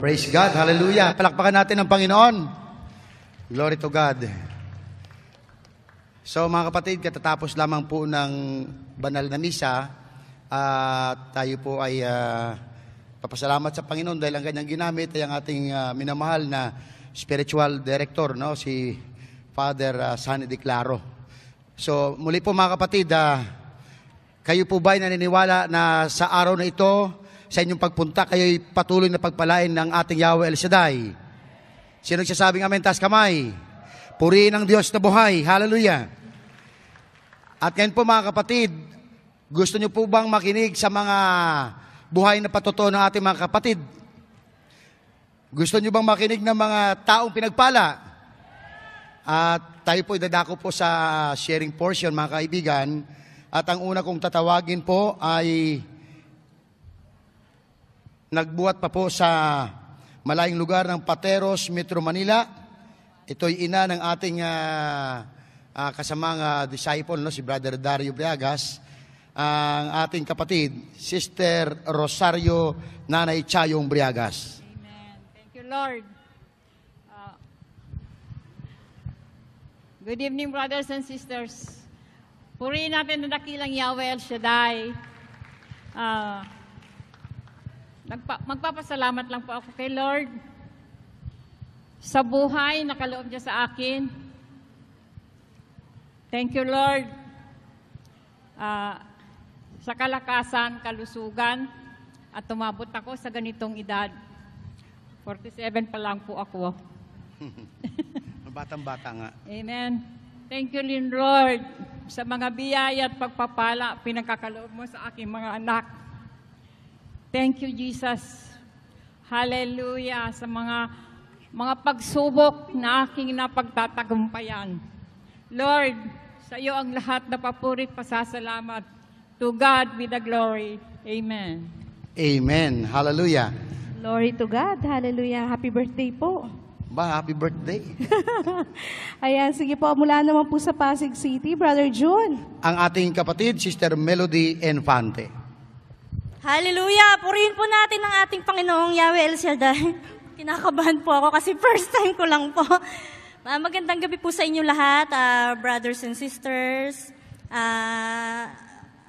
Praise God. Hallelujah. Palakpakan natin ang Panginoon. Glory to God. So mga kapatid, katatapos lamang po ng banal na misa, tayo po ay papasalamat sa Panginoon dahil ang kanyang ginamit ay ang ating minamahal na spiritual director, no? Si Father Sunny De Claro. So muli po mga kapatid, kayo po ba ay naniniwala na sa araw na ito, sa inyong pagpunta, kayo'y patuloy na pagpalain ng ating Yahweh El Shaddai? Sino nagsasabing amen? Taas kamay. Purihin ang Diyos na buhay. Hallelujah. At ngayon po mga kapatid, gusto niyo po bang makinig sa mga buhay na patotoo ng ating mga kapatid? Gusto niyo bang makinig ng mga taong pinagpala? At tayo po idadako po sa sharing portion mga kaibigan. At ang una kong tatawagin po ay nagbuhat pa po sa malayong lugar ng Pateros, Metro Manila. Ito'y ina ng ating kasamang disciple, no? Si Brother Dario Briagas. Ang ating kapatid, Sister Rosario Nanay Chayong Briagas. Amen. Thank you, Lord. Good evening, brothers and sisters. Purihin natin ang dakilang Yahweh El Shaddai. Magpapasalamat lang po ako kay Lord sa buhay na kaloob niya sa akin. Thank you, Lord, sa kalakasan, kalusugan, at tumabot ako sa ganitong edad. 47 pa lang po ako. Batang-bata nga. Amen. Thank you, Lord, sa mga biyaya at pagpapala pinagkakaloob mo sa aking mga anak. Thank you, Jesus. Hallelujah sa mga pagsubok na aking napagtatagumpayan. Lord, sa iyo ang lahat na papuri at pasasalamat. To God be the glory. Amen. Amen. Hallelujah. Glory to God. Hallelujah. Happy birthday po. Happy birthday. Ayan, sige po. Mula naman po sa Pasig City, Brother June. Ang ating kapatid, Sister Melody Infante. Hallelujah! Purihin po natin ang ating Panginoong Yahweh El Shaddai. Kinakabahan po ako kasi first time ko lang po. Magandang gabi po sa inyo lahat, brothers and sisters.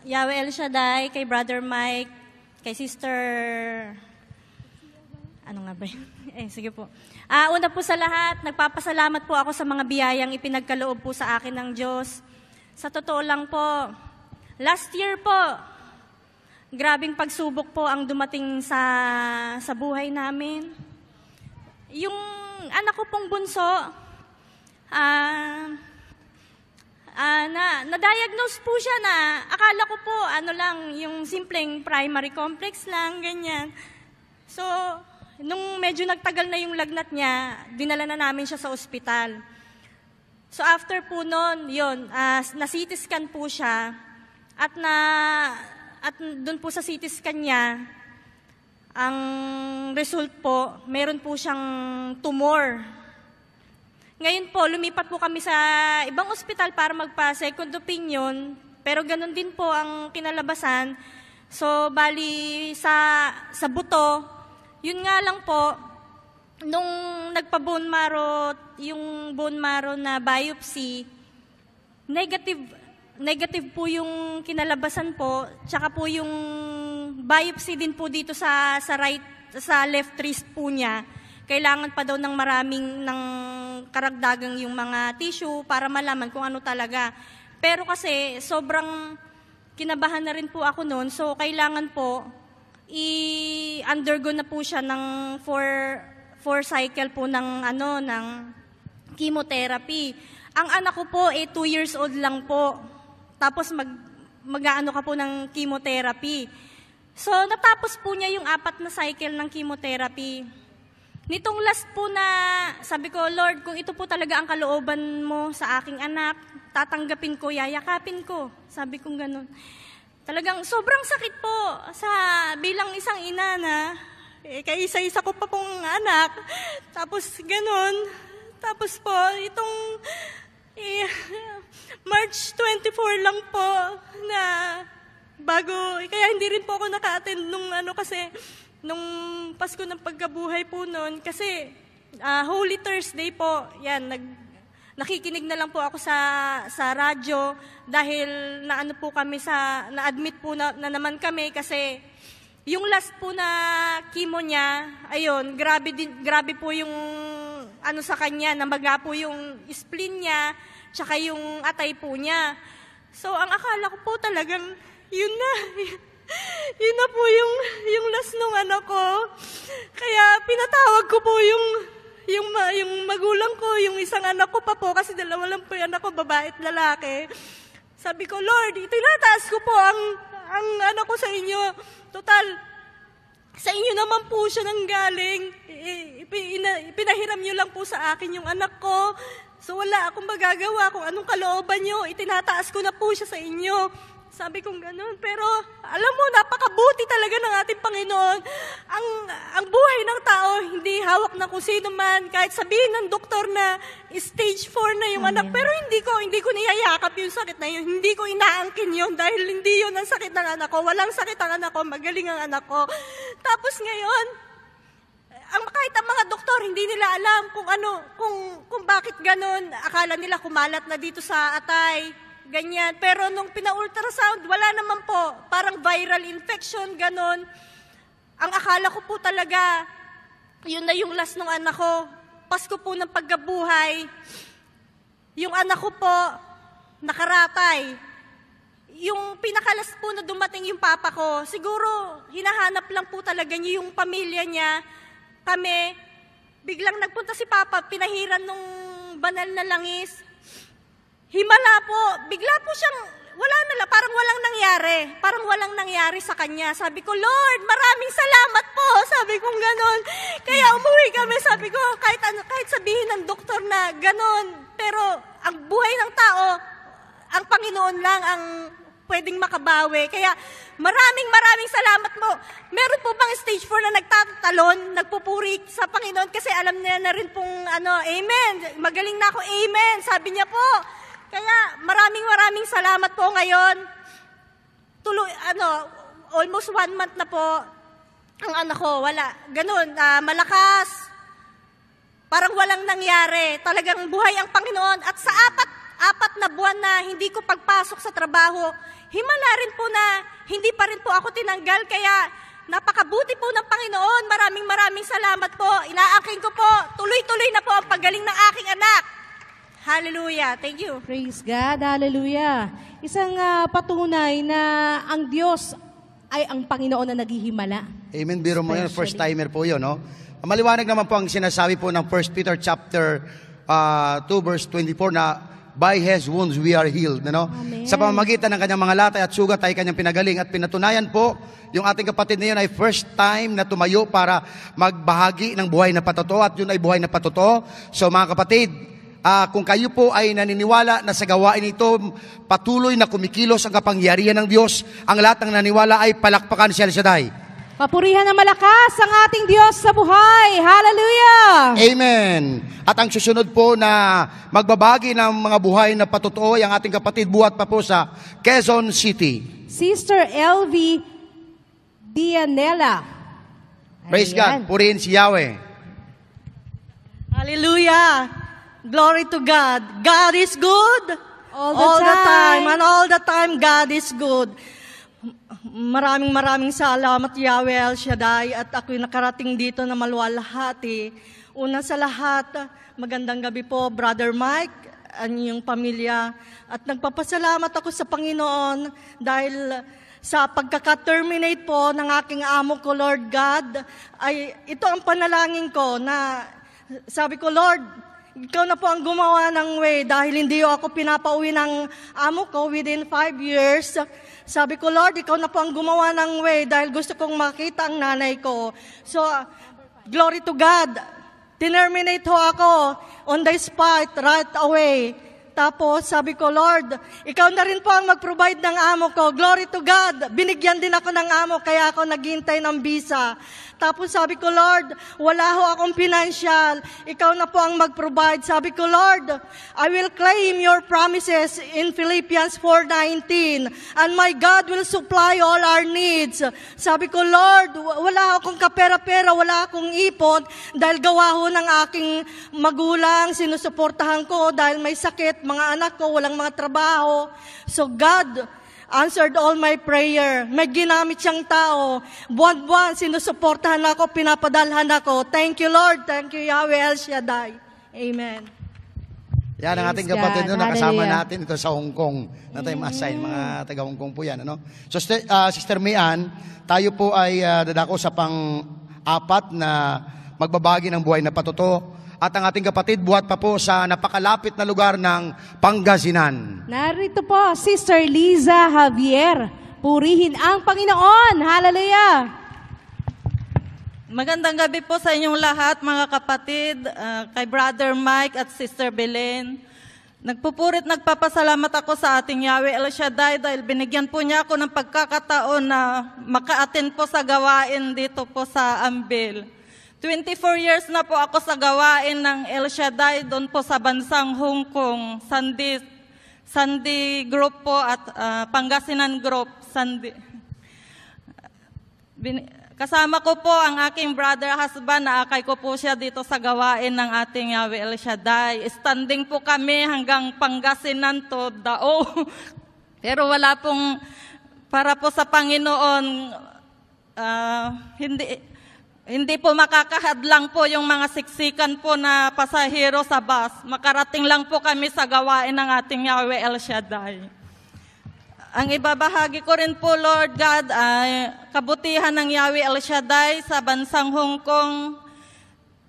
Yahweh El Shaddai, kay Brother Mike, kay Sister... Ano nga ba yun? Sige po. Una po sa lahat, nagpapasalamat po ako sa mga biyayang ipinagkaloob po sa akin ng Diyos. Sa totoo lang po, last year po, grabing pagsubok po ang dumating sa buhay namin. Yung anak ko pong bunso, na-diagnose po siya na akala ko po yung simpleng primary complex lang, ganyan. So, nung medyo nagtagal na yung lagnat niya, dinala na namin siya sa ospital. So, after po nun, na-CT scan po siya at doon po sa CT scan niya, ang result po, meron po siyang tumor. Ngayon po, lumipat po kami sa ibang ospital para magpa-second opinion, pero ganun din po ang kinalabasan. So, bali sa buto, yun nga lang po, nung nagpa-bone marrow, yung bone marrow na biopsy, negative po yung kinalabasan po, tsaka po yung biopsy din po dito sa left wrist po niya. Kailangan pa daw ng ng karagdagang yung mga tissue para malaman kung ano talaga. Pero kasi sobrang kinabahan na rin po ako noon, so kailangan po i-undergo na po siya ng 4 cycle po ng chemotherapy. Ang anak ko po 2 years old lang po. Tapos mag-aano ka po ng chemotherapy. So, natapos po niya yung 4 na cycle ng chemotherapy. Nitong last po na, sabi ko, Lord, kung ito po talaga ang kalooban mo sa aking anak, tatanggapin ko, yayakapin ko. Sabi kong ganun. Talagang sobrang sakit po bilang isang ina na, kaisa-isa ko pa pong anak. Tapos ganun. Tapos po, itong March 24 lang po na bago, kaya hindi rin po ako naka-attend nung kasi nung Pasko ng pagkabuhay po noon, kasi Holy Thursday po, yan, nakikinig na lang po ako sa radyo dahil naano po kami na-admit po na naman kami kasi yung last po na chemo niya, ayun, grabe po yung ano sa kanya, namaga po yung spleen niya, tsaka yung atay po niya. So, ang akala ko po talagang, yun na po yung last nung anak ko. Kaya pinatawag ko po yung magulang ko, yung isang anak ko pa po, kasi dalawa lang po yung anak ko, babae at lalaki. Sabi ko, Lord, itinataas ko po ang anak ko sa inyo. Total, sa inyo naman po siya nanggaling. Pinahiram niyo lang po sa akin yung anak ko. So wala akong magagawa kung anong kalooban niyo. Itinataas ko na po siya sa inyo. Sabi kong ganun. Pero alam mo, napakabuti talaga ng ating Panginoon. Ang buhay ng tao, hindi hawak na kung sino man. Kahit sabihin ng doktor na stage 4 na yung anak. Pero hindi ko niyayakap yung sakit na yun. Hindi ko inaangkin yun dahil hindi yun ang sakit ng anak ko. Walang sakit ang anak ko. Magaling ang anak ko. Tapos ngayon, kahit ang mga doktor, hindi nila alam kung bakit ganun. Akala nila kumalat na dito sa atay. Ganyan. Pero nung pina-ultrasound, wala naman po. Parang viral infection, ganon. Ang akala ko po talaga, yun na yung last ng anak ko. Pasko po ng pagkabuhay. Yung anak ko po, nakaratay. Yung pinakalas po na dumating yung papa ko, siguro hinahanap lang po talaga niya yung pamilya niya. Kami, biglang nagpunta si papa, pinahiran nung banal na langis. Himala po, bigla po siyang, parang walang nangyari sa kanya. Sabi ko, Lord, maraming salamat po. Sabi kong ganon. Kaya umuwi kami, sabi ko, kahit sabihin ng doktor na ganon. Pero ang buhay ng tao, ang Panginoon lang ang pwedeng makabawi. Kaya maraming salamat mo. Meron po bang stage 4 na nagtatalon, nagpupuri sa Panginoon kasi alam niya na rin pong amen. Magaling na ako, amen. Sabi niya po. Kaya maraming salamat po ngayon. Almost 1 month na po ang anak ko, wala. Ganun, malakas. Parang walang nangyari. Talagang buhay ang Panginoon. At sa apat na buwan na hindi ko pagpasok sa trabaho, himala rin po na hindi pa rin po ako tinanggal. Kaya napakabuti po ng Panginoon. Maraming salamat po. Inaaking ko po. Tuloy-tuloy na po ang paggaling ng aking anak. Hallelujah. Thank you. Praise God. Hallelujah. Isang patunay na ang Diyos ay ang Panginoon na naghihimala. Amen. Biro mo yun. First timer po yun, no? Maliwanag naman po ang sinasabi po ng 1 Peter chapter 2 verse 24 na by His wounds we are healed. No? Sa pamamagitan ng kanyang mga latay at sugat ay kanyang pinagaling at pinatunayan po yung ating kapatid na yun ay first time na tumayo para magbahagi ng buhay na patotoo at yun ay buhay na patotoo. So mga kapatid, kung kayo po ay naniniwala na sa gawain ito, patuloy na kumikilos ang kapangyarihan ng Diyos, ang lahat ng naniwala ay palakpakan si El Shaddai. Papurihan ng malakas ang ating Diyos sa buhay. Hallelujah! Amen. At ang susunod po na magbabagi ng mga buhay na patotoo ay ang ating kapatid buhat pa po sa Quezon City. Sister LV Dianela. Praise Ayan. God. Purihin si Yahweh. Hallelujah. Glory to God. God is good. All the time. And all the time, God is good. Maraming salamat, Yahweh El Shaddai. At ako'y nakarating dito na maluwalhati. Una sa lahat, magandang gabi po, Brother Mike, ang iyong pamilya. At nagpapasalamat ako sa Panginoon dahil sa pagkaka-terminate po ng aking amo ko, Lord God, ay ito ang panalangin ko na sabi ko, Lord, ikaw na po ang gumawa ng way dahil hindi ako pinapauwi ng amo ko within 5 years. Sabi ko, Lord, ikaw na po ang gumawa ng way dahil gusto kong makita ang nanay ko. So, glory to God. Tinerminate ho ako on the spot right away. Tapos sabi ko, Lord, ikaw na rin po ang mag-provide ng amo ko. Glory to God. Binigyan din ako ng amo kaya ako naghintay ng visa. Tapos sabi ko, Lord, wala ho akong financial. Ikaw na po ang mag-provide. Sabi ko, Lord, I will claim your promises in Philippians 4:19. And my God will supply all our needs. Sabi ko, Lord, wala akong kapera-pera, wala akong ipon dahil gawa ho ng aking magulang, sinusuportahan ko dahil may sakit, mga anak ko, walang mga trabaho. So God answered all my prayer. May ginamit siyang tao. Buwan-buwan, sinusuportahan ako, pinapadalhan ako. Thank you, Lord. Thank you, Yahweh El Shaddai. Amen. Yan ang ating Praise kapatid God. no, nakasama Hallelujah. natin ito sa Hong Kong na tayo ma-assign, mga taga Hong Kong po yan. Ano? So, Sister Mian, tayo po ay dadako sa pang-apat na magbabagi ng buhay na patuto. At ang ating kapatid, buhat pa po sa napakalapit na lugar ng Pangasinan. Narito po, Sister Liza Javier. Purihin ang Panginoon. Hallelujah! Magandang gabi po sa inyong lahat, mga kapatid, kay Brother Mike at Sister Belen. Nagpapasalamat ako sa ating Yahweh El Shaddai dahil binigyan po niya ako ng pagkakataon na maka-attend po sa gawain dito po sa Ambil. 24 years na po ako sa gawain ng El Shaddai doon po sa bansang Hong Kong, Sandy Group po at Pangasinan Group, Sandy. Kasama ko po ang aking brother husband, naakay ko po siya dito sa gawain ng ating Yahweh El Shaddai. Standing po kami hanggang Pangasinan to Dao. Pero wala pong, para po sa Panginoon, hindi po makakahadlang po yung mga siksikan po na pasahero sa bus. Makarating lang po kami sa gawain ng ating Yahweh El Shaddai. Ang ibabahagi ko rin po, Lord God, ay kabutihan ng Yahweh El Shaddai sa bansang Hong Kong.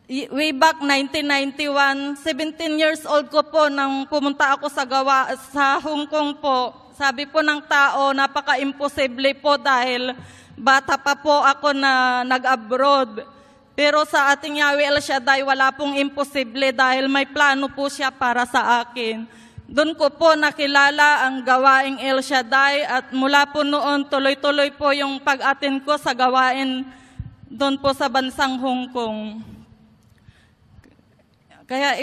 Way back 1991, 17 years old ko po nang pumunta ako sa Hong Kong po. Sabi po ng tao, napaka-imposible po dahil bata pa po ako na nag-abroad. Pero sa ating Yahweh El Shaddai, wala pong imposible dahil may plano po siya para sa akin. Doon ko po nakilala ang gawaing El Shaddai at mula po noon, tuloy-tuloy po yung pag-attend ko sa gawain doon po sa bansang Hong Kong. Kaya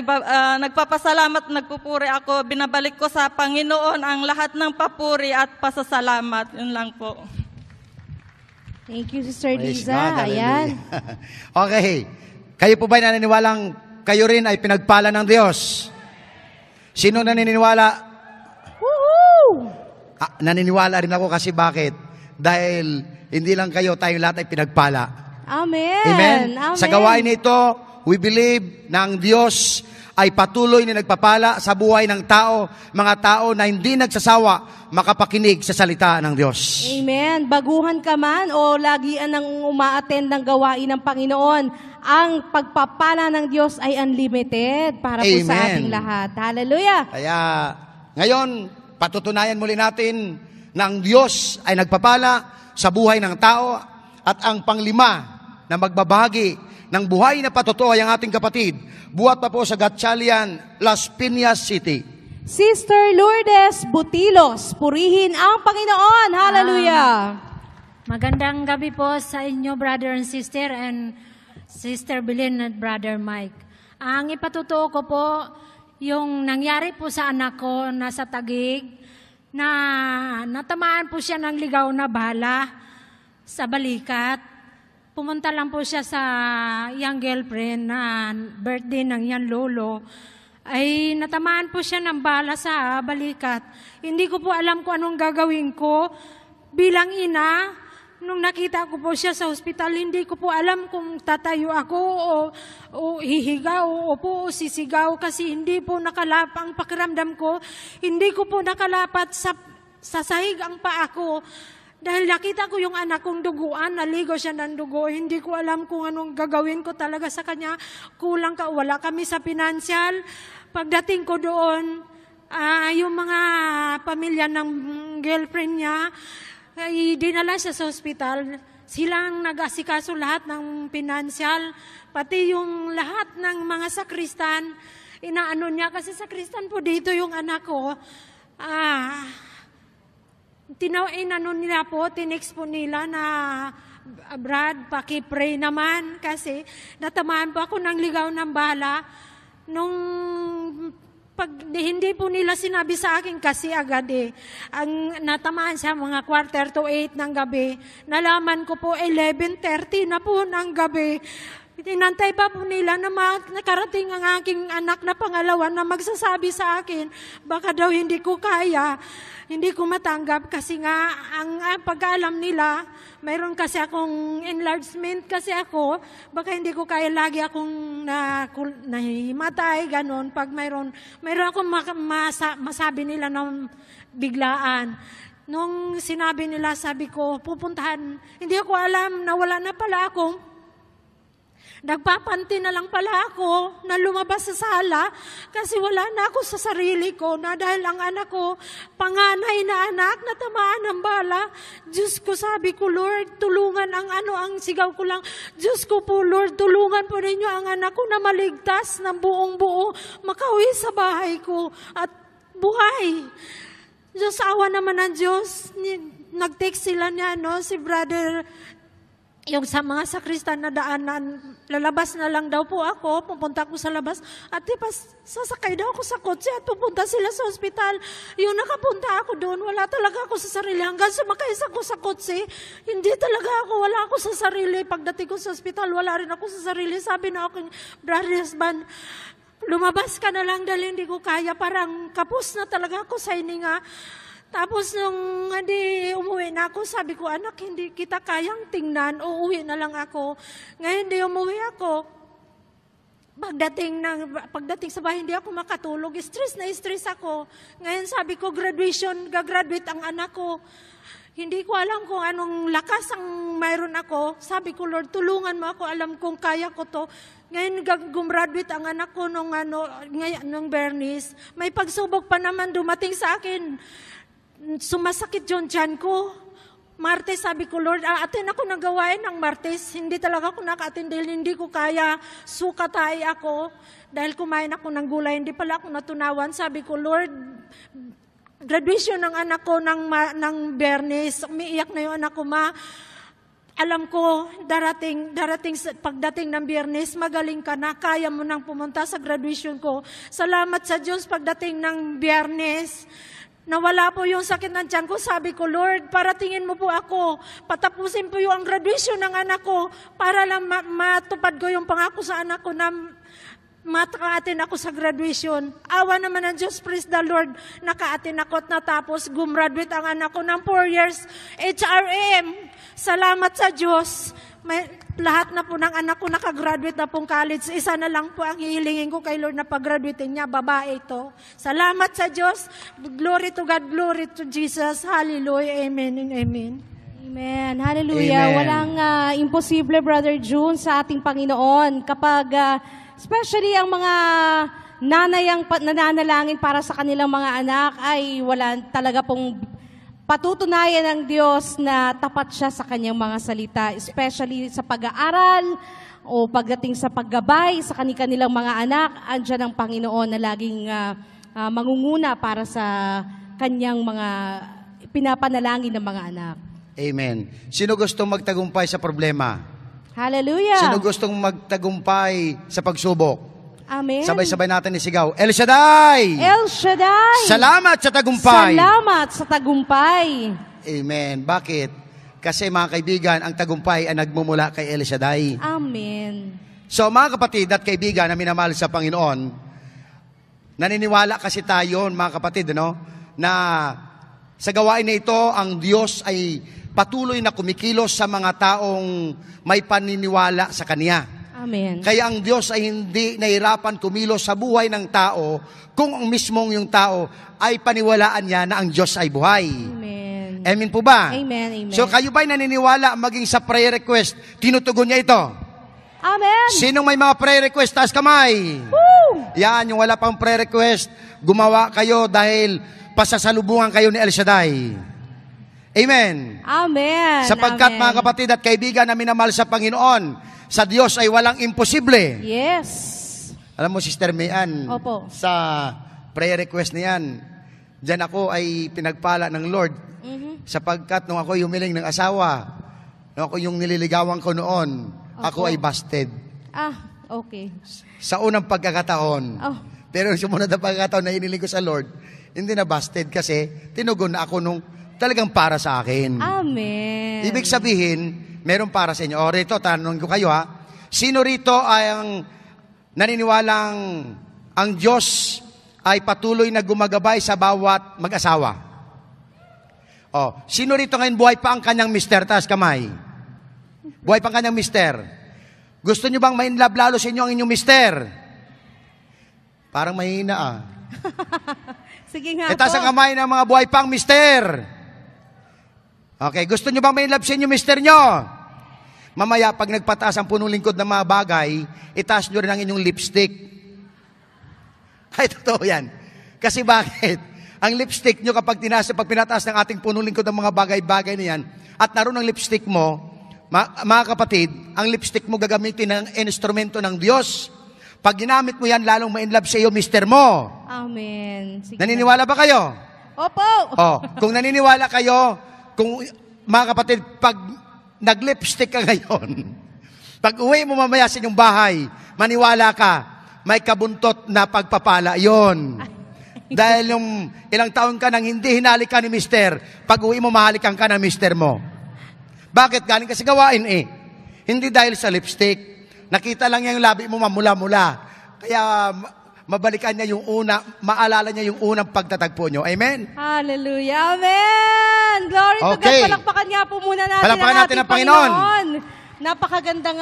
nagpapasalamat, nagpupuri ako, binabalik ko sa Panginoon ang lahat ng papuri at pasasalamat. Yun lang po. Thank you, Sister Praise Liza. God, Ayan. hallelujah. Okay. Kayo po ba naniniwalang kayo rin ay pinagpala ng Diyos? Sino naniniwala? Woohoo! Naniniwala rin ako kasi bakit? Dahil hindi lang kayo, tayong lahat ay pinagpala. Amen. Amen? Amen. Sa gawain nito, we believe na ang Diyos ay patuloy na nagpapala sa buhay ng tao, mga tao na hindi nagsasawa makapakinig sa salita ng Diyos. Amen. Baguhan ka man o lagian ng umaattend ng gawain ng Panginoon, ang pagpapala ng Diyos ay unlimited para po sa Amen. ating lahat. Hallelujah. Kaya ngayon, patutunayan muli natin na ang Diyos ay nagpapala sa buhay ng tao at ang panglima na magbabahagi ng buhay na patotoo ay ang ating kapatid. Buhat pa po sa Gatchalian, Las Piñas City. Sister Lourdes Butilos, purihin ang Panginoon. Hallelujah. Magandang gabi po sa inyo, brother and Sister Belen at Brother Mike. Ang ipatutuo ko po, yung nangyari po sa anak ko nasa Taguig, na natamaan po siya ng ligaw na bala sa balikat. Pumunta lang po siya sa young girlfriend na birthday ng yan lolo. Ay natamaan po siya ng bala sa balikat. Hindi ko po alam kung anong gagawin ko. Bilang ina, nung nakita ko po siya sa ospital, hindi ko po alam kung tatayo ako o hihiga o upo o sisigaw kasi hindi po nakalap ang pakiramdam ko. Hindi ko po nakalapat sa sahig ang paa ko. Dahil nakita ko yung anak kong duguan, naligo siya ng dugo, hindi ko alam kung anong gagawin ko talaga sa kanya. Kulang ka, wala kami sa pinansyal. Pagdating ko doon, yung mga pamilya ng girlfriend niya, ay dinala siya sa ospital. Silang nag-asikaso lahat ng pinansyal, pati yung lahat ng mga sakristan, inaano niya, kasi sakristan po dito yung anak ko. Inano nila po, tinext po nila na Brad, paki-pray naman kasi natamaan po ako ng ligaw ng bala. Nung hindi po nila sinabi sa akin kasi agad ang natamaan siya mga 7:45 ng gabi. Nalaman ko po 11:30 na po ng gabi. Tinantay pa po nila na nakarating ang aking anak na pangalawa na magsasabi sa akin, baka daw hindi ko kaya, hindi ko matanggap kasi nga ang pag-alam nila, mayroon kasi akong enlargement kasi ako, baka hindi ko kaya, lagi akong nahimatay, ganon. Pag mayroon akong masabi nila ng biglaan. Nung sinabi nila, sabi ko, pupuntahan, hindi ko alam na wala na pala akong nagpapanti na lang pala ako na lumabas sa sala kasi wala na ako sa sarili ko na dahil ang anak ko, panganay na anak, natamaan ng bala. Diyos ko, sabi ko, Lord, tulungan ang sigaw ko lang, Diyos ko po, Lord, tulungan po ninyo ang anak ko na maligtas ng buong buo, makauwi sa bahay ko at buhay. Diyos, awa naman ng Diyos. Nag-text sila niya, si brother, yung sa mga sakristan na daanan, lalabas na lang daw po ako, pupunta ko sa labas, at sasakay daw ako sa kotse at pupunta sila sa ospital. Yung nakapunta ako doon, wala talaga ako sa sarili. Hanggang sumakay ako sa kotse, hindi talaga wala ako sa sarili. Pagdating ko sa ospital, wala rin ako sa sarili. Sabi na aking brother husband, lumabas ka na lang dahil hindi ko kaya, parang kapos na talaga ako sa hininga. Tapos nung hindi umuwi na ako, sabi ko, anak, hindi kita kayang tingnan, uuwi na lang ako. Ngayon hindi umuwi ako. Pagdating sa bahay, hindi ako makatulog. Stress ako. Ngayon sabi ko, gagraduate ang anak ko. Hindi ko alam kung anong lakas ang mayroon ako. Sabi ko, Lord, tulungan mo ako, alam kong kaya ko to. Ngayon, gumraduate ang anak ko nung Bernice. May pagsubok pa naman dumating sa akin. Sumasakit yung tiyan ko. Martes, sabi ko, Lord, attend ako ng gawain ng Martes. Hindi talaga ako naka-attend dahil hindi ko kaya. Sukatay ako. Dahil kumain ako ng gulay, hindi pala ako natunawan. Sabi ko, Lord, graduation ng anak ko ng Bernice. Umiiyak na yung anak ko, Ma. Alam ko, pagdating ng Biyernes, magaling ka na, kaya mo nang pumunta sa graduation ko. Salamat sa Diyos, pagdating ng Biyernes, nawala po yung sakit ng tiyan ko. Sabi ko, Lord, paratingin mo po ako. Patapusin po yung graduation ng anak ko para lang matupad ko yung pangako sa anak ko na maka-attend ako sa graduation. Awa naman ng Diyos, praise the Lord. Naka-attend ako at natapos. Gumraduate ang anak ko ng 4 years HRM. Salamat sa Diyos. Lahat na po ng anak ko nakagraduate na pong college. Isa na lang po ang hihilingin ko kay Lord na pag-graduate niya. Babae ito. Salamat sa Diyos. Glory to God. Glory to Jesus. Hallelujah. Amen and amen. Amen. Hallelujah. Amen. Walang imposible, Brother June, sa ating Panginoon. Kapag, especially ang mga nanay ang nananalangin para sa kanilang mga anak, ay wala talaga pong patutunayan ng Diyos na tapat siya sa kanyang mga salita, especially sa pag-aaral o pagdating sa paggabay sa kanilang mga anak. Andiyan ang Panginoon na laging mangunguna para sa kanyang mga pinapanalangin ng mga anak. Amen. Sino gustong magtagumpay sa problema? Hallelujah. Sino gustong magtagumpay sa pagsubok? Amen. Sabay-sabay natin isigaw, El Shaddai! El Shaddai! Salamat sa tagumpay! Salamat sa tagumpay! Amen. Bakit? Kasi mga kaibigan, ang tagumpay ay nagmumula kay El Shaddai. Amen. So mga kapatid at kaibigan na minamahal sa Panginoon, naniniwala kasi tayo, mga kapatid, na sa gawain na ito, ang Diyos ay patuloy na kumikilos sa mga taong may paniniwala sa Kanya. Amen. Kaya ang Diyos ay hindi nahirapan kumilos sa buhay ng tao kung ang mismong yung tao ay paniwalaan niya na ang Diyos ay buhay. Amen. Amen po ba? Amen, amen. So kayo ba'y naniniwala maging sa prayer request, tinutugon niya ito? Amen. Sinong may mga prayer request, taas kamay? Woo! Yan, yung wala pang prayer request, gumawa kayo dahil pasasalubungan kayo ni El Shaddai. Amen. Amen. Sapagkat Amen. mga kapatid at kaibigan na minamahal sa Panginoon, sa Diyos ay walang imposible. Yes. Alam mo, Sister Mayan, Opo. sa prayer request niyan, dyan ako ay pinagpala ng Lord. Sapagkat nung ako humiling ng asawa, Ako yung nililigawan ko noon, ako ay busted. Okay. Sa unang pagkakataon. Oh. Pero sumunod na pagkakataon na iniling ko sa Lord, hindi na busted kasi tinugon na ako nung talagang para sa akin. Amen. Ibig sabihin, meron para sa inyo. O rito, tanong ko kayo ha, sino rito ay ang naniniwalang ang Diyos ay patuloy na gumagabay sa bawat mag-asawa? O, sino rito ngayon buhay pa ang kanyang mister? Taas kamay. Buhay pa ang kanyang mister. Gusto nyo bang ma-inlove lalo sa inyo ang inyong mister? Parang mahina Sige nga taas ang kamay ng mga buhay pa ang mister. Okay, gusto nyo bang ma-inlove sa inyong mister nyo? Mamaya, pag nagpataas ang punong lingkod ng mga bagay, itaas nyo rin ang inyong lipstick. Ay, totoo yan. Kasi bakit? Ang lipstick nyo kapag pinataas ng ating punong lingkod ng mga bagay-bagay na yan, at naroon ang lipstick mo, mga kapatid, ang lipstick mo gagamitin ng instrumento ng Diyos. Pag ginamit mo yan, lalong ma-inlove sa iyo, mister mo. Amen. Sige. Naniniwala ba kayo? Opo. Kung naniniwala kayo, kung mga kapatid, pag nag-lipstick ka ngayon, pag uwi mo mamaya sa inyong bahay, maniwala ka, may kabuntot na pagpapala yon. Dahil yung ilang taon ka nang hindi hinalikan ni mister, pag uwi mo mahalikan ka ng mister mo. Bakit? Galing ka sa gawain Hindi dahil sa lipstick. Nakita lang niya yung labi mo mamula-mula. Kaya mabalikan niya yung maalala niya yung unang pagtatagpo nyo. Amen? Hallelujah. Amen. Glory to God. Palakpakan nga po muna natin Palakpakan ang natin ating ang Panginoon. Napakagandang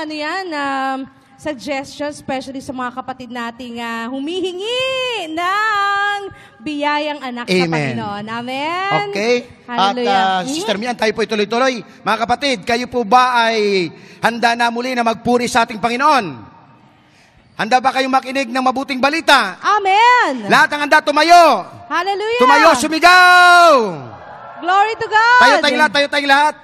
suggestion, especially sa mga kapatid nating humihingi ng biyayang anak sa Panginoon. Amen. Okay. Hallelujah. At Sister Mian, tayo po ituloy-tuloy. Mga kapatid, kayo po ba ay handa na muli na magpuri sa ating Panginoon? Handa ba kayong makinig ng mabuting balita? Amen. Lahat ang handa tumayo. Hallelujah. Tumayo, sumigaw. Glory to God. Tayo tayong lahat.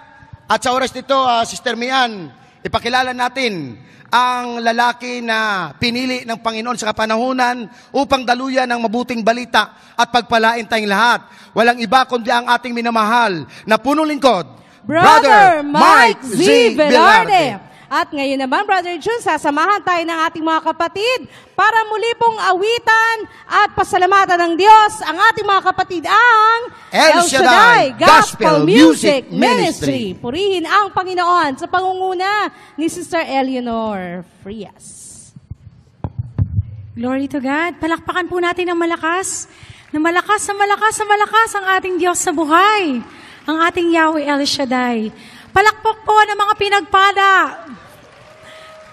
At sa oras nito, Sister Mian, ipakilala natin ang lalaki na pinili ng Panginoon sa kapanahunan upang daluyan ng mabuting balita at pagpalain tayong lahat. Walang iba kundi ang ating minamahal na punong lingkod, Brother Mike Z. Velarde. At ngayon naman, Brother June, sasamahan tayo ng ating mga kapatid para muli pong awitan at pasalamatan ng Diyos ang ating mga kapatid ang El Shaddai Gospel Music Ministry. Purihin ang Panginoon sa pangunguna ni Sister Eleanor Frias. Glory to God. Palakpakan po natin ng malakas. Na malakas, na malakas, na malakas ang ating Diyos sa buhay. Ang ating Yahweh El Shaddai. Palakpak po ng mga pinagpala.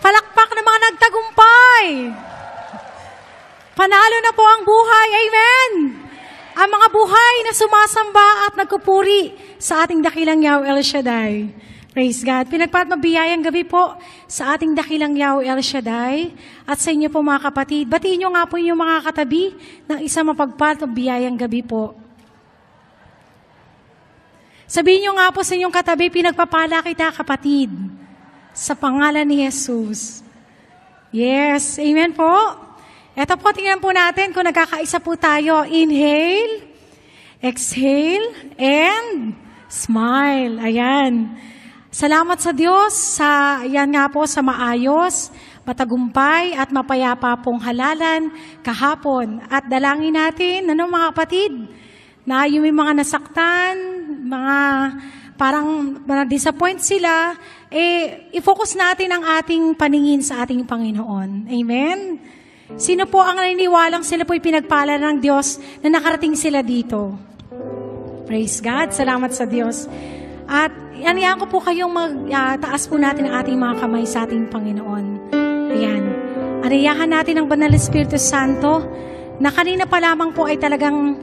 Palakpak ng mga nagtagumpay. Panalo na po ang buhay. Amen. Ang mga buhay na sumasamba at nagkupuri sa ating dakilang Yahweh El Shaddai. Praise God. Pinagpatmabiyayang gabi po sa ating dakilang Yahweh El Shaddai at sa inyo po mga kapatid. Batiin nyo nga po yung mga katabi ng isang mapagpatmabiyayang gabi po. Sabihin nyo nga po sa inyong katabi, pinagpapala kita kapatid. Sa pangalan ni Jesus. Yes, amen po. Ito po, tingnan po natin kung nagkakaisa po tayo. Inhale, exhale, and smile. Ayan. Salamat sa Diyos sa, yan nga po, sa maayos, matagumpay at mapayapa pong halalan kahapon. At dalangin natin, mga kapatid, na yung mga nasaktan, mga parang na-disappoint sila, i-focus natin ang ating paningin sa ating Panginoon. Amen? Sino po ang naniniwalang sila po'y pinagpala ng Diyos na nakarating sila dito? Praise God. Salamat sa Diyos. At anihan ko po kayong taas po natin ang ating mga kamay sa ating Panginoon. Ayan. Aniyahan natin ang Banal Espiritu Santo na kanina pa lamang po ay talagang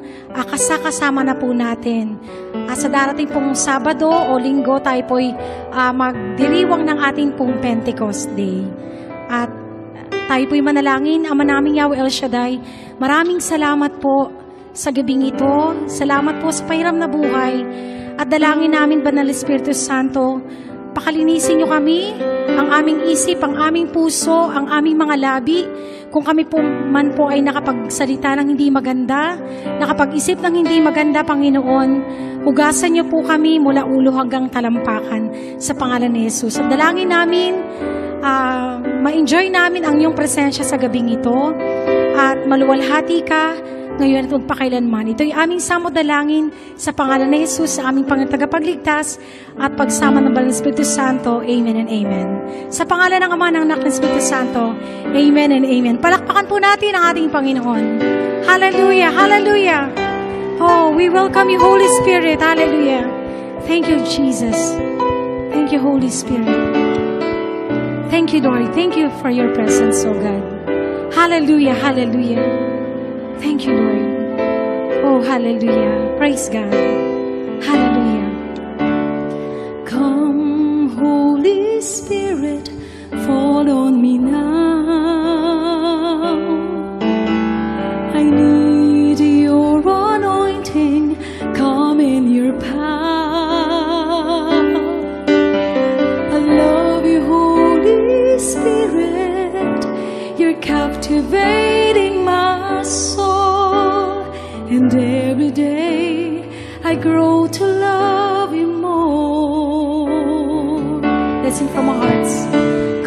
kasama na po natin. Sa darating pong Sabado o Linggo, tayo po'y magdiriwang ng ating pong Pentecost Day. At tayo po'y manalangin, Ama naming Yahweh El Shaddai, maraming salamat po sa gabing ito. Salamat po sa pahiram na buhay. At dalangin namin, Banal Espiritu Santo, pakalinisin niyo kami, ang aming isip, ang aming puso, ang aming mga labi. Kung kami po man po ay nakapagsalita ng hindi maganda, nakapag-isip ng hindi maganda, Panginoon, hugasan niyo po kami mula ulo hanggang talampakan sa pangalan ni Jesus. At dalangin namin, ma-enjoy namin ang iyong presensya sa gabing ito at maluwalhati ka ngayon at magpakailanman. Ito'y aming samot dalangin sa pangalan ni Jesus, sa aming Panginoon tagapagligtas at pagsama ng Banal na Espiritu Santo. Amen and Amen. Sa pangalan ng Ama, ng Anak, ng Espiritu Santo. Amen and Amen. Palakpakan po natin ang ating Panginoon. Hallelujah! Hallelujah! Oh, we welcome you, Holy Spirit. Hallelujah! Thank you, Jesus. Thank you, Holy Spirit. Thank you, Lord. Thank you for your presence, oh God. Hallelujah! Hallelujah! Thank you, Lord. Oh, hallelujah. Praise God. Hallelujah. Come, Holy Spirit, fall on me now. I need your anointing. Come in your power. I love you, Holy Spirit. You're captivating my soul. And every day I grow to love you more. Let's sing from our hearts.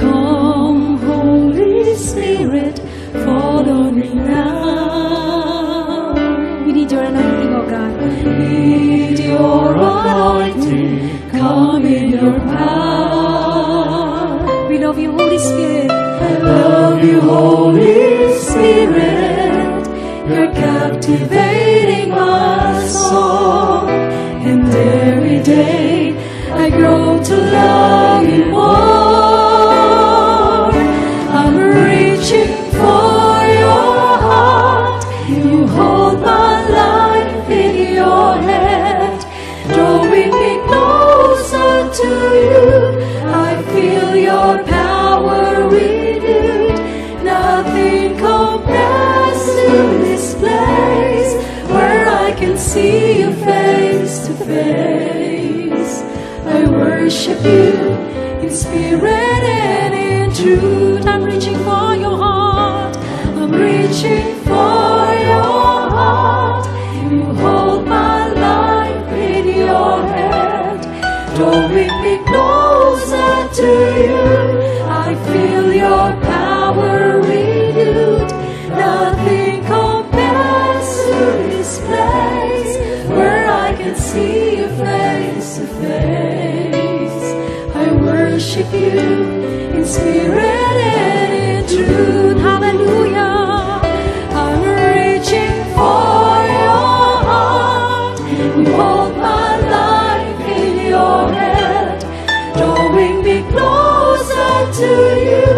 Come, Holy Spirit, fall on me now. We need your anointing, oh God. We need your anointing. Come in your power. We love you, Holy Spirit. I love you, Holy Spirit. You're captivating my soul. And every day I grow to love you more. I'm reaching for your heart. You hold my life in your hand, drawing me closer to you. I feel your power renewed. Nothing compares to this place where I can see you face to face. I worship you in spirit and in truth. I'm reaching for your heart. I'm reaching for your heart. You hold my life in your hand, drawing me closer to you. I feel your power renewed. Nothing compares to this place where I can see you face to face. I worship you in spirit and in truth. Hallelujah. I'm reaching for your heart. You hold my life in your hand, drawing me closer to you.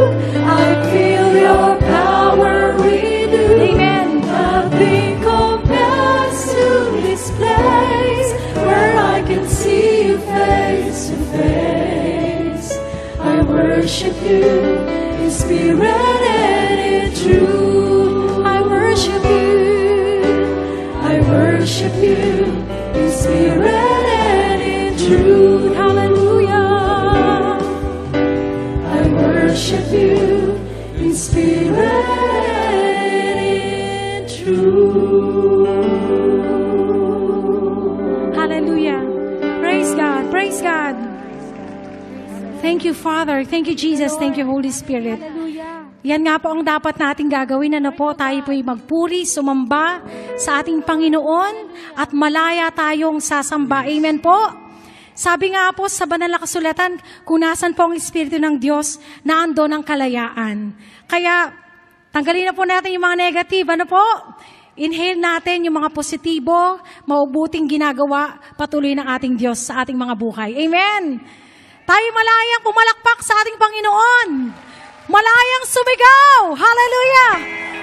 I feel your power renewed. Amen. Nothing compares to this place where I can see you face to face. I worship you in spirit and in truth. I worship you. I worship you in spirit and in truth. Hallelujah. I worship you in spirit and in truth. Hallelujah. Praise God. Praise God. Thank you, Father. Thank you, Jesus. Thank you, Holy Spirit. Yan nga po ang dapat nating gagawin. Ano po, tayo po'y magpuri, sumamba sa ating Panginoon at malaya tayong sasamba. Amen po. Sabi nga po sa banal na kasulatan, kung nasan po ang Espiritu ng Diyos, naandun ang kalayaan. Kaya, tanggalin na po natin yung mga negative. Ano po? Inhale natin yung mga positibo, maubuting ginagawa, patuloy ng ating Diyos sa ating mga buhay. Amen! Tayo malayang pumalakpak sa ating Panginoon. Malayang sumigaw. Hallelujah!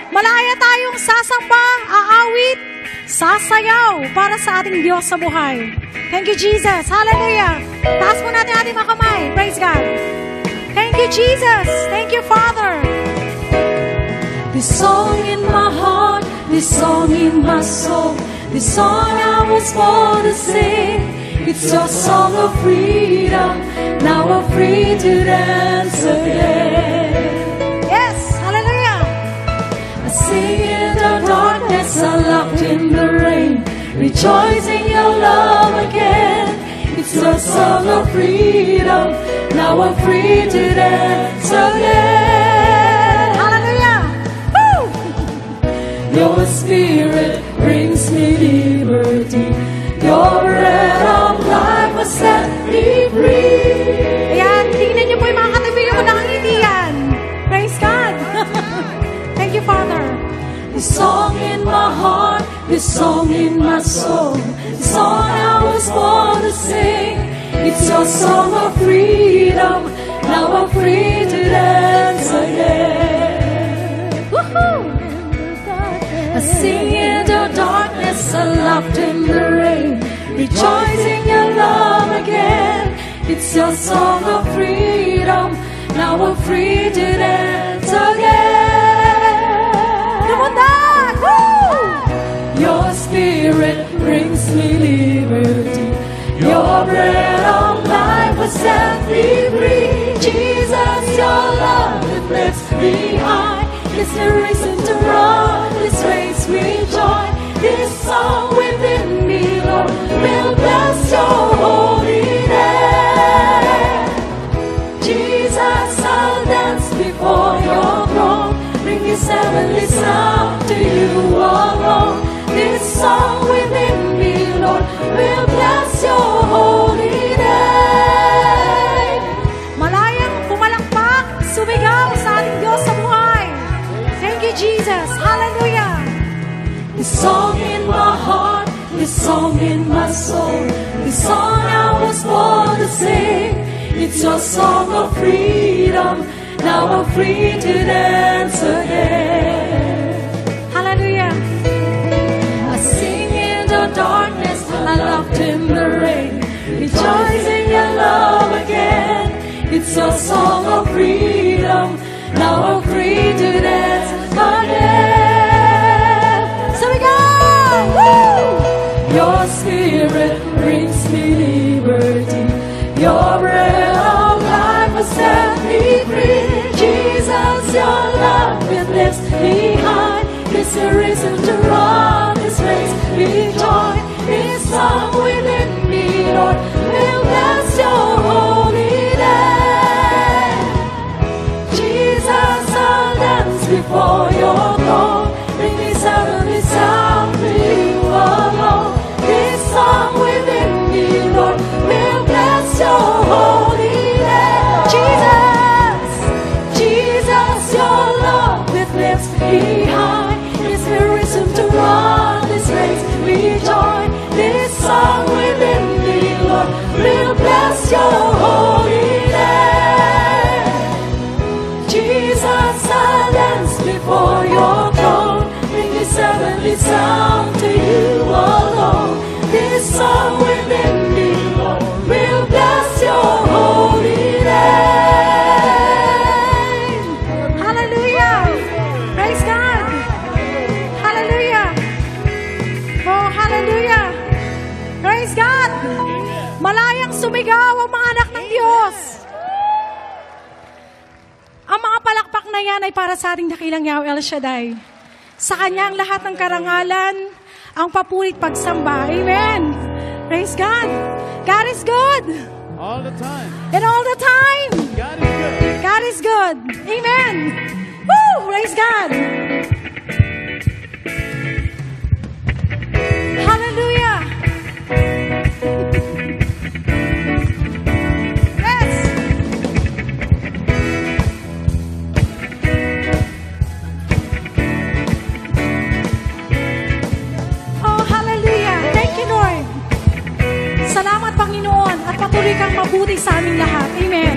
Malaya tayong sasamba, aawit, sasayaw para sa ating Diyos sa buhay. Thank you, Jesus. Hallelujah! Taas po natin ating mga kamay. Praise God. Thank you, Jesus. Thank you, Father. This song in my heart, this song in my soul, this song I was born to sing. It's your song of freedom. Now we're free to dance again. Yes! Hallelujah! I sing in the darkness, I locked in the rain, rejoicing your love again. It's your song of freedom. Now we're free to dance again. Hallelujah! Woo! Your spirit brings me liberty. Your bread of life will set me free. Ayan, tingnan niyo po yung mga katabi ko nakangiti yan. Praise God! Thank you, Father. This song in my heart, this song in my soul, this song I was born to sing. It's your song of freedom. Now I'm free to dance again. Woohoo! I sing in the darkness, I laughed in the rain, rejoicing your love again. It's your song of freedom. Now I'm free to dance again. Come on, Dad! Woo! Your spirit brings me liberty. Your bread of life will set me free. Jesus, your love it lifts me high. It's the reason to run this race with joy. This song within me, Lord, will bless your holy name. Jesus, I'll dance before your throne, bring this heavenly sound to you alone. This song within me, Lord, will bless your holy name. Malayang pumalakpak, sumigaw sa ating Diyos sa buhay. Thank you, Jesus. Hallelujah. This song in my heart, this song in my soul, this song I was born to sing. It's your song of freedom. Now I'm free to dance again. Hallelujah. I sing in the darkness, I laughed in the rain, rejoicing your love again. It's your song of freedom. Now I'm free to dance again. So we go! Woo! Your spirit brings me liberty. Your bread of life will set me free. Jesus, your love it lifts me high. It's a reason to run this race with joy. This song within me, Lord, will bless your holy name. Jesus, I'll dance before your throne, bring this heavenly sound to you alone. This song within me, Lord, will bless your holy name. Jesus, Jesus, your love it lifts me high. It's the reason to run this race with joy. This song within me, Lord, will bless your holy name. Jesus, I dance before your throne, bring this heavenly sound to you alone. This song within me, Lord, will bless your holy name. Hallelujah! Praise God! Hallelujah! Oh, hallelujah! Praise God! Malayang sumigaw ang mga anak ng Diyos. Ang mga palakpak na yan ay para sa ating dakilang Yahweh El Shaddai. Sa Kanya ang lahat ng karangalan, ang papurit pagsamba. Amen! Praise God! God is good! All the time. And all the time! God is good. God is good! Amen! Woo! Praise God! Hallelujah! Yes! Oh, hallelujah! Thank you, Lord! Salamat, Panginoon, at patuloy kang mabuti sa aming lahat. Amen!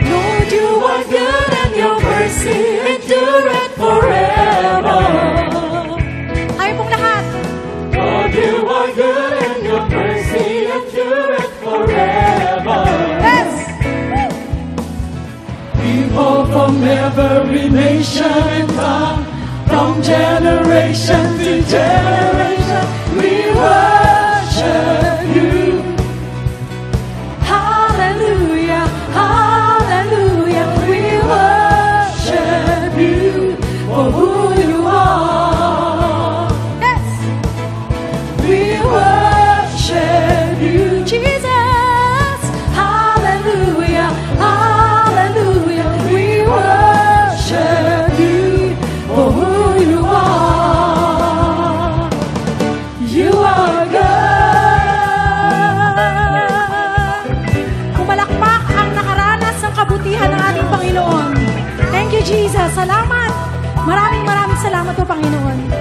Lord, you are good and your mercy endureth forever. Ayaw pong lahat. Lord, you are good and your mercy endureth forever. Yes! People from every nation and tongue, from generation to generation, we worship you. you, Jesus. Salamat. Maraming salamat po, Panginoon.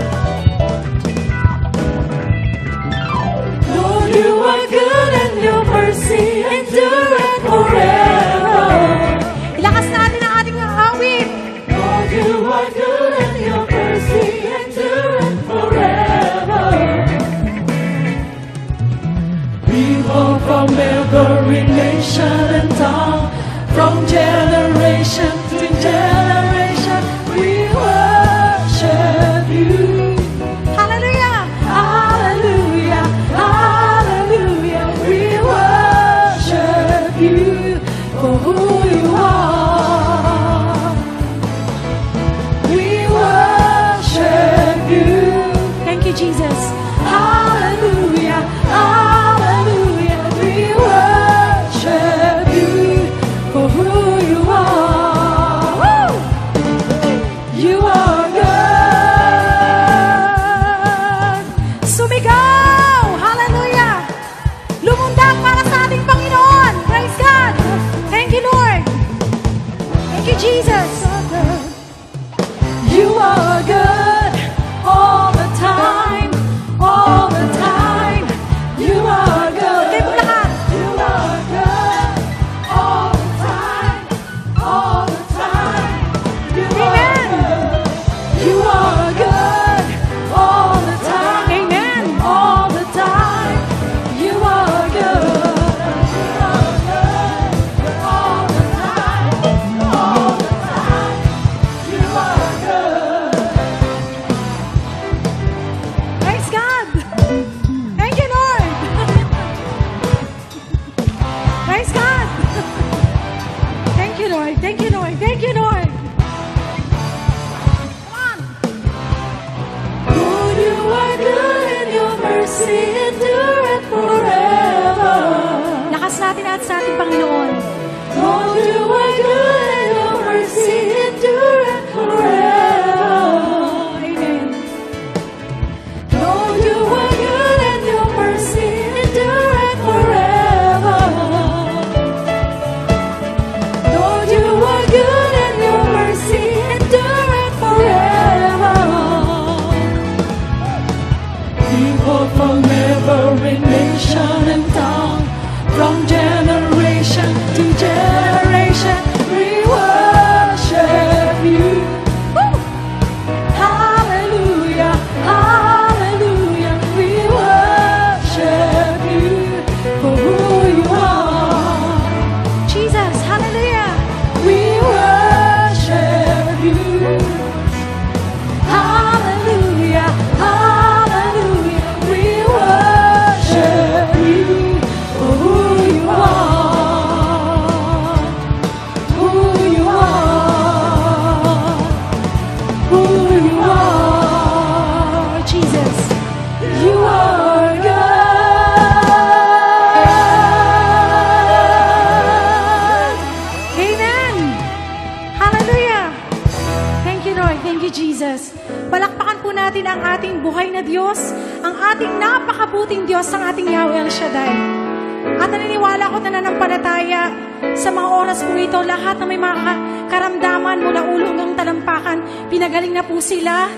Lord, you are good and your mercy endureth forever. Ilakas natin ang ating awit. Lord, you are good and your mercy endureth forever. People from every nation and tongue, from generation to generation, we worship you. Hallelujah. Hallelujah, hallelujah, we worship you for who you are. We worship you. Thank you, Jesus. Hallelujah, hallelujah, we worship you for who you are. Woo! You are good. Sumigaw! Hallelujah! Lumundag para sa ating Panginoon. Praise God! Thank you, Lord. Thank you, Jesus. You are good all the time, all the time. You are good. Kayo po lahat. You are good all the time, all the time. You are good. You are good all the time. Amen. All the time. You are good. You are good all the time. All the time. You are good. Praise God. Thank you, Lord. Praise God. Thank you, Lord. Thank you, Lord. Thank you, Lord. Come on. Lord, you are good and your mercy endureth forever. Lakas natin at sa ating Panginoon. Lord, you are good and your mercy endureth forever. Amen. Lord, you are good and your mercy endureth forever. Lord, you are good and your mercy endureth forever. People from every nation and tongue, from generation to generation, we worship you. Woo! Hallelujah, hallelujah, we worship you for who you are. Jesus. Hallelujah. We worship you. Hallelujah, hallelujah, we worship you for who you are. Who you are. Who you are. Jesus. You are good. Amen. Hallelujah. Thank you, Lord. Thank you, Jesus. Palakpakan po natin ang ating buhay na Diyos, ang ating napakabuting Diyos, ang ating Yahweh El Shaddai. At naniniwala ko na nananampalataya sa mga oras po ito, lahat na may mga karamdaman mula ulo hanggang talampakan, pinagaling na po sila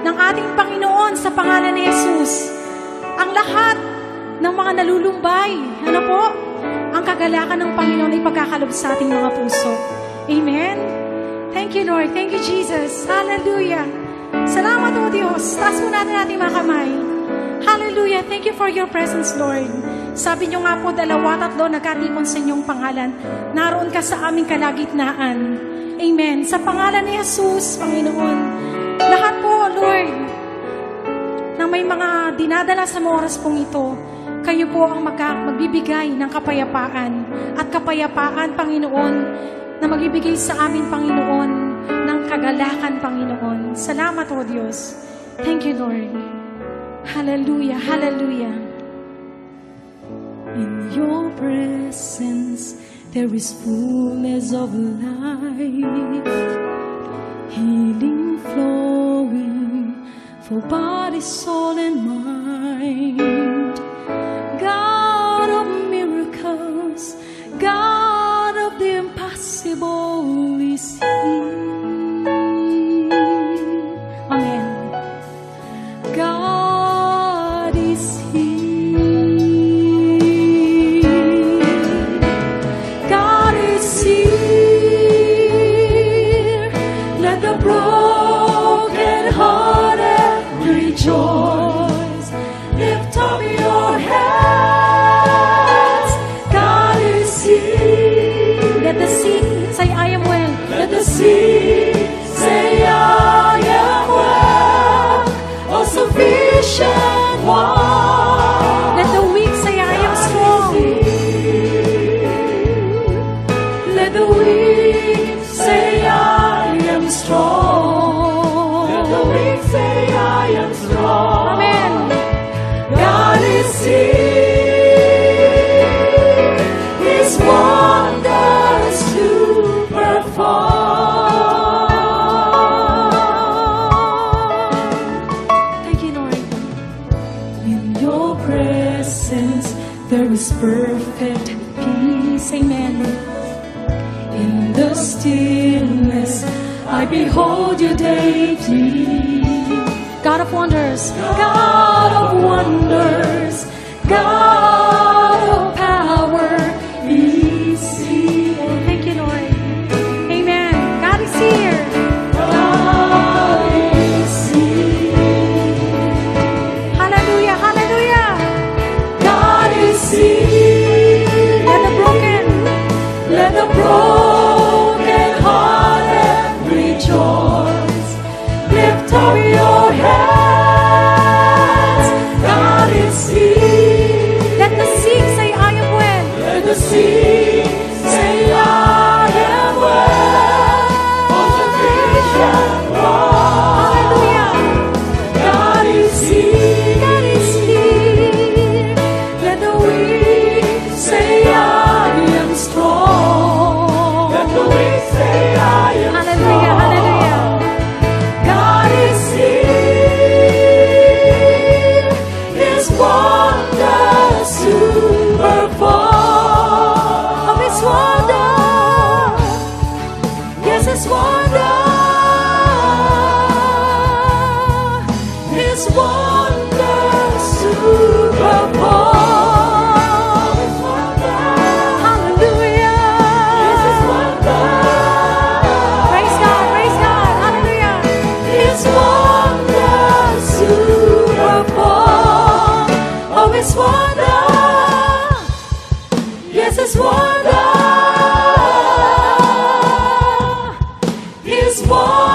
ng ating Panginoon sa pangalan ni Jesus. Ang lahat ng mga nalulumbay, ano po? Ang kagalakan ng Panginoon ay pagkakalob sa ating mga puso. Amen? Thank you, Lord. Thank you, Jesus. Hallelujah. Salamat o Diyos. Taas mo natin ating mga kamay. Hallelujah. Thank you for your presence, Lord. Sabi niyo nga po, 2-3 nagkatipon sa inyong pangalan. Naroon ka sa aming kalagitnaan. Amen. Sa pangalan ni Jesus, Panginoon. Lahat po, Lord, na may mga dinadala sa mga oras pong ito, kayo po ang magbibigay ng kapayapaan. At kapayapaan, Panginoon, na magbibigay sa amin, Panginoon, ng kagalakan, Panginoon. Salamat, O Diyos. Thank you, Lord. Hallelujah, hallelujah. In your presence there is fullness of life, healing flowing for body, soul, and mind. God of miracles, God of the impossible is here. see, say I am well, all sufficient one. Let the weak say, I am strong. Let the weak say I am strong. Let the weak say I am strong. Amen. God is here. His wonders to perform. Thank you, Lord. In your presence there is perfect peace. Amen. In the stillness I behold you daily. God of wonders. God of wonders, God of power is here. Thank you, Lord. Amen. God is here. God is here. Hallelujah. Hallelujah. God is here. Let the broken. Let the broken hearted rejoice. Lift up your hands. God is here. Let the sick say, I am well. Let the sick say, I am well. All sufficient one. Hallelujah. God is here. God is here. Let the weak say, I am strong. Let the weak say, I am Hallelujah. strong. Hallelujah. God is here. His wonders to perform. Of His wonder. Yes, His wonder. His wonders to perform. His wonder. Hallelujah. Yes, His wonder. Praise God. Praise God. Hallelujah. His wonders to perform. Oh, His wonder. Yes, His wonder. His wonder.